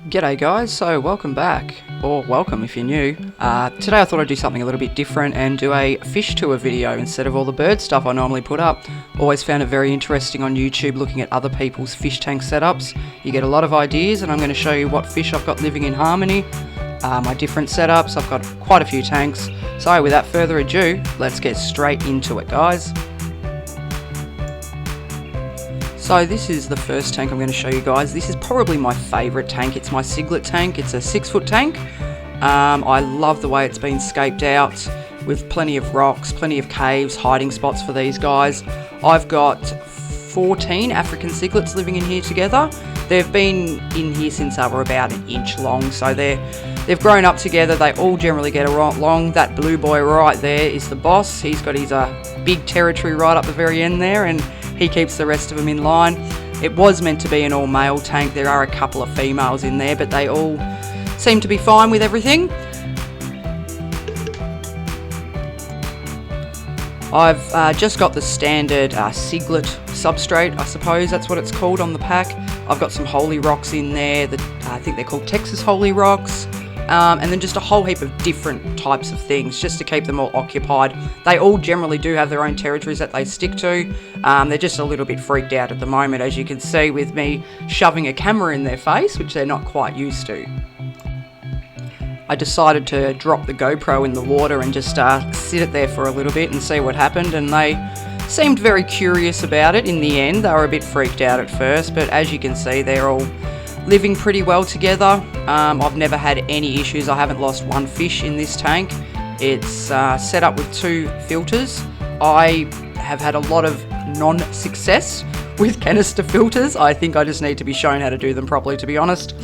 G'day guys, so welcome back, or welcome if you're new. Today I thought I'd do something a little bit different and do a fish tour video instead of all the bird stuff I normally put up. Always found it very interesting on YouTube looking at other people's fish tank setups. You get a lot of ideas and I'm going to show you what fish I've got living in harmony, my different setups. I've got quite a few tanks, so without further ado, let's get straight into it guys. So this is the first tank I'm going to show you guys. This is probably my favourite tank. It's my Cyglet tank. It's a 6-foot tank. I love the way it's been scaped out with plenty of rocks, plenty of caves, hiding spots for these guys. I've got 14 African ciglets living in here together. They've been in here since they were about an inch long, so they've grown up together. They all generally get along. That blue boy right there is the boss. He's got his big territory right up the very end there, and he keeps the rest of them in line. It was meant to be an all-male tank. There are a couple of females in there, but they all seem to be fine with everything. I've just got the standard Cyglet substrate, I suppose that's what it's called on the pack. I've got some holy rocks in there, I think they're called Texas holy rocks. And then just a whole heap of different types of things just to keep them all occupied. They all generally do have their own territories that they stick to. They're just a little bit freaked out at the moment, as you can see with me shoving a camera in their face, which they're not quite used to. I decided to drop the GoPro in the water and just sit it there for a little bit and see what happened, and they seemed very curious about it in the end. They were a bit freaked out at first, but as you can see, they're all living pretty well together. I've never had any issues. I haven't lost one fish in this tank. It's set up with 2 filters. I have had a lot of non-success with canister filters. I think I just need to be shown how to do them properly, to be honest.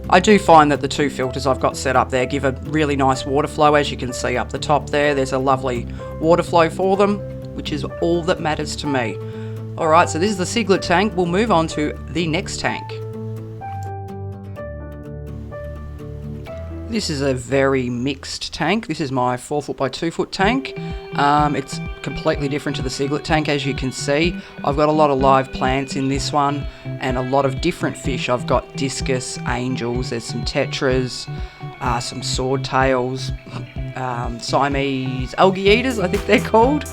I do find that the 2 filters I've got set up there give a really nice water flow. As you can see up the top there's a lovely water flow for them, which is all that matters to me. Alright, so this is the Cyglet tank. We'll move on to the next tank. This is a very mixed tank. This is my 4-foot by 2-foot tank. It's completely different to the Cyglet tank, as you can see. I've got a lot of live plants in this one and a lot of different fish. I've got discus, angels, there's some tetras, some swordtails, Siamese algae eaters, I think they're called.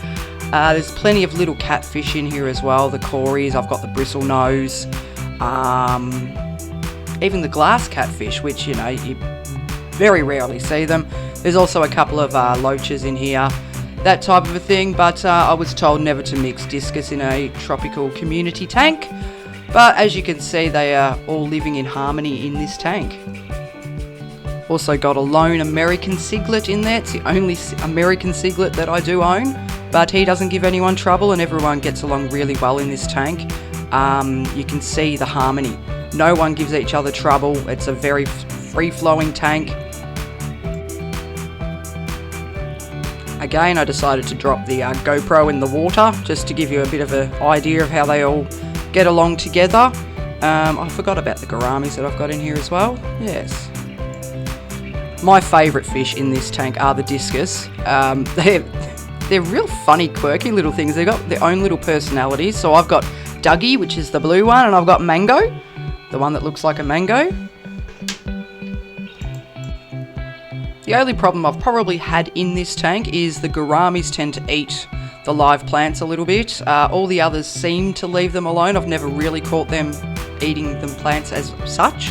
There's plenty of little catfish in here as well, the cories. I've got the bristle nose, even the glass catfish, which, you know, you very rarely see them. There's also a couple of loaches in here, that type of a thing, but I was told never to mix discus in a tropical community tank. But as you can see, they are all living in harmony in this tank. Also got a lone American cyglet in there. It's the only American cyglet that I do own, but he doesn't give anyone trouble and everyone gets along really well in this tank. You can see the harmony. No one gives each other trouble. It's a very free-flowing tank. Again, I decided to drop the GoPro in the water just to give you a bit of an idea of how they all get along together. I forgot about the gouramis that I've got in here as well. Yes. My favourite fish in this tank are the discus. They're real funny, quirky little things. They've got their own little personalities. So I've got Dougie, which is the blue one, and I've got Mango, the one that looks like a mango. The only problem I've probably had in this tank is the gouramis tend to eat the live plants a little bit. All the others seem to leave them alone. I've never really caught them eating the plants as such.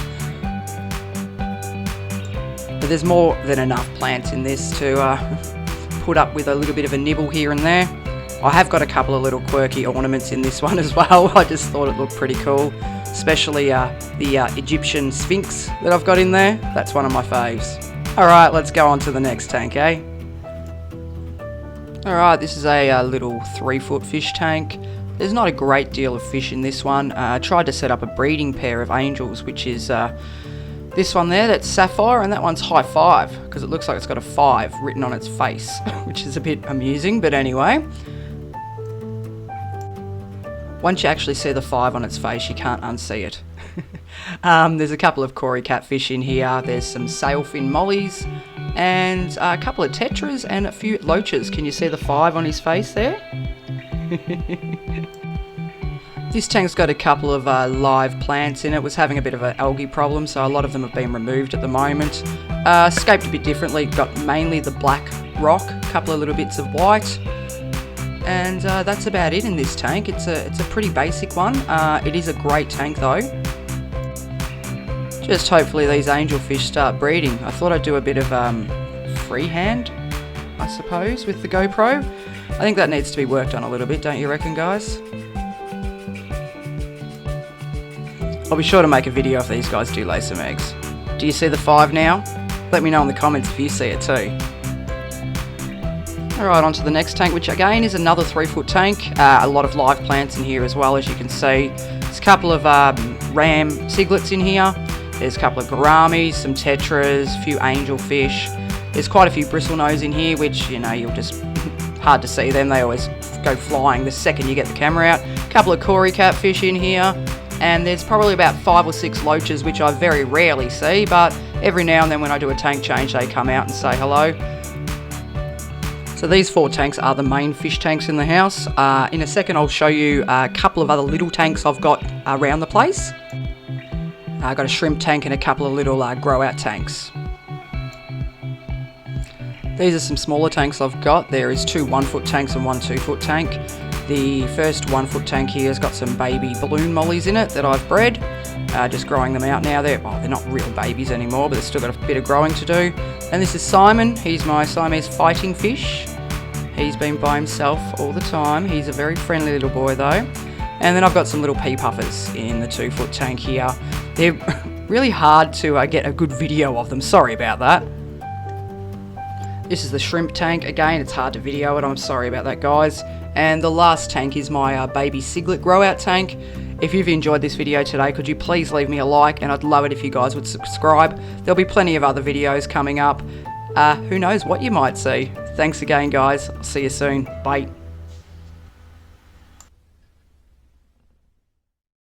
But there's more than enough plants in this to put up with a little bit of a nibble here and there. I have got a couple of little quirky ornaments in this one as well. I just thought it looked pretty cool, especially the Egyptian Sphinx that I've got in there. That's one of my faves. Alright, let's go on to the next tank, eh? Alright, this is a little 3-foot fish tank. There's not a great deal of fish in this one. I tried to set up a breeding pair of angels, which is this one there, that's Sapphire, and that one's High Five, because it looks like it's got a 5 written on its face, which is a bit amusing, but anyway. Once you actually see the 5 on its face, you can't unsee it. There's a couple of Cory catfish in here, there's some sailfin mollies, and a couple of tetras and a few loaches. Can you see the 5 on his face there? This tank's got a couple of live plants in it. It was having a bit of an algae problem, so a lot of them have been removed at the moment. Scaped a bit differently, got mainly the black rock, a couple of little bits of white, and that's about it in this tank. It's a pretty basic one. It is a great tank though. Just hopefully these angelfish start breeding. I thought I'd do a bit of freehand, I suppose, with the GoPro. I think that needs to be worked on a little bit, don't you reckon, guys? I'll be sure to make a video if these guys do lay some eggs. Do you see the 5 now? Let me know in the comments if you see it too. Alright, on to the next tank, which again is another 3-foot tank. A lot of live plants in here as well, as you can see. There's a couple of ram ciglets in here. There's a couple of gouramis, some tetras, a few angelfish. There's quite a few bristlenose in here, which, you know, you'll just... hard to see them. They always go flying the second you get the camera out. A couple of Cory catfish in here. And there's probably about 5 or 6 loaches, which I very rarely see, but every now and then when I do a tank change, they come out and say hello. So these 4 tanks are the main fish tanks in the house. In a second, I'll show you a couple of other little tanks I've got around the place. I've got a shrimp tank and a couple of little grow out tanks. These are some smaller tanks I've got. There is 2 1-foot tanks and 1 2-foot tank. The first 1-foot tank here has got some baby balloon mollies in it that I've bred. Just growing them out now. They're not real babies anymore, but they've still got a bit of growing to do. And this is Simon. He's my Siamese fighting fish. He's been by himself all the time. He's a very friendly little boy though. And then I've got some little pea puffers in the 2-foot tank here. They're really hard to get a good video of them. Sorry about that. This is the shrimp tank. Again, it's hard to video it. I'm sorry about that, guys. And the last tank is my baby ciglet grow out tank. If you've enjoyed this video today, could you please leave me a like, and I'd love it if you guys would subscribe. There'll be plenty of other videos coming up. Who knows what you might see. Thanks again, guys. I'll see you soon. Bye.